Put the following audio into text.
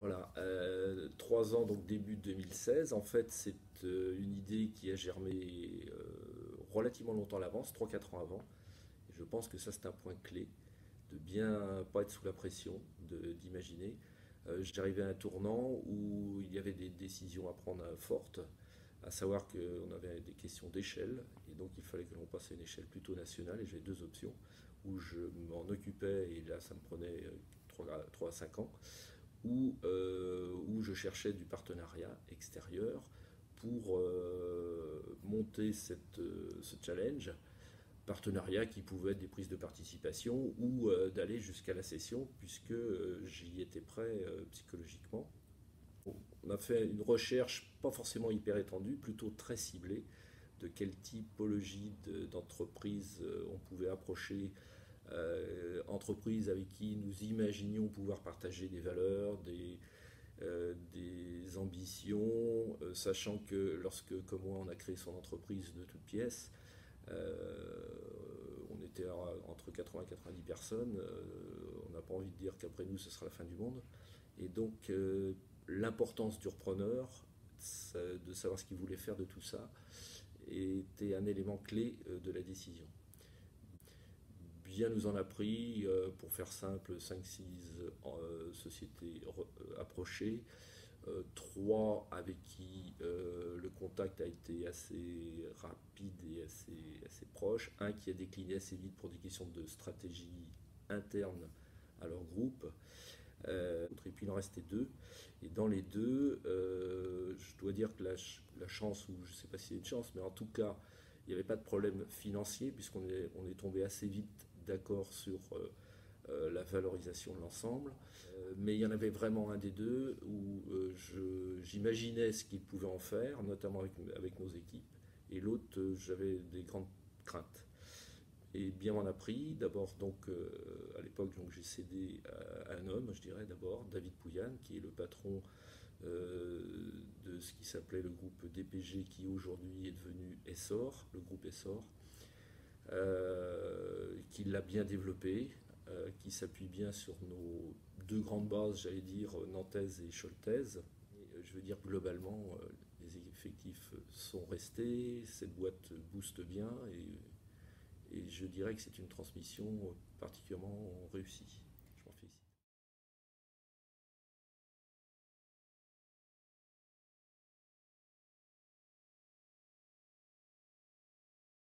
Voilà, 3 ans, donc début 2016. En fait, c'est une idée qui a germé relativement longtemps à l'avance, 3-4 ans avant. Et je pense que ça, c'est un point clé, de bien pas être sous la pression, d'imaginer. J'arrivais à un tournant où il y avait des décisions à prendre fortes, à savoir qu'on avait des questions d'échelle, et donc il fallait que l'on passe à une échelle plutôt nationale, et j'avais deux options, où je m'en occupais, et là ça me prenait 3 à 5 ans, où je cherchais du partenariat extérieur pour monter ce challenge. Partenariat qui pouvait être des prises de participation ou d'aller jusqu'à la session, puisque j'y étais prêt psychologiquement. On a fait une recherche pas forcément hyper étendue, plutôt très ciblée, de quelle typologie d'entreprise on pouvait approcher, entreprises avec qui nous imaginions pouvoir partager des valeurs, des ambitions, sachant que lorsque, comme moi, on a créé son entreprise de toutes pièces, on était entre 80 et 90 personnes, on n'a pas envie de dire qu'après nous, ce sera la fin du monde. Et donc, l'importance du repreneur, de savoir ce qu'il voulait faire de tout ça, était un élément clé de la décision. Bien nous en a pris, pour faire simple, 5-6 sociétés approchées, 3 avec qui le contact a été assez rapide et assez proche, un qui a décliné assez vite pour des questions de stratégie interne à leur groupe, et puis il en restait 2. Et dans les deux, je dois dire que la chance, ou je ne sais pas si c'est une chance, mais en tout cas, il n'y avait pas de problème financier, puisqu'on est tombé assez vite d'accord sur la valorisation de l'ensemble. Mais il y en avait vraiment un des deux où j'imaginais ce qu'il pouvait en faire, notamment avec nos équipes, et l'autre, j'avais des grandes craintes. Et bien m'en a pris. D'abord, donc, à l'époque, donc, j'ai cédé à un homme, je dirais d'abord, David Pouyanne, qui est le patron de ce qui s'appelait le groupe DPG, qui aujourd'hui est devenu Essor, le groupe Essor, qui l'a bien développé, qui s'appuie bien sur nos deux grandes bases, j'allais dire, nantaises et choltaises. Je veux dire, globalement, les effectifs sont restés, cette boîte booste bien, et je dirais que c'est une transmission particulièrement réussie.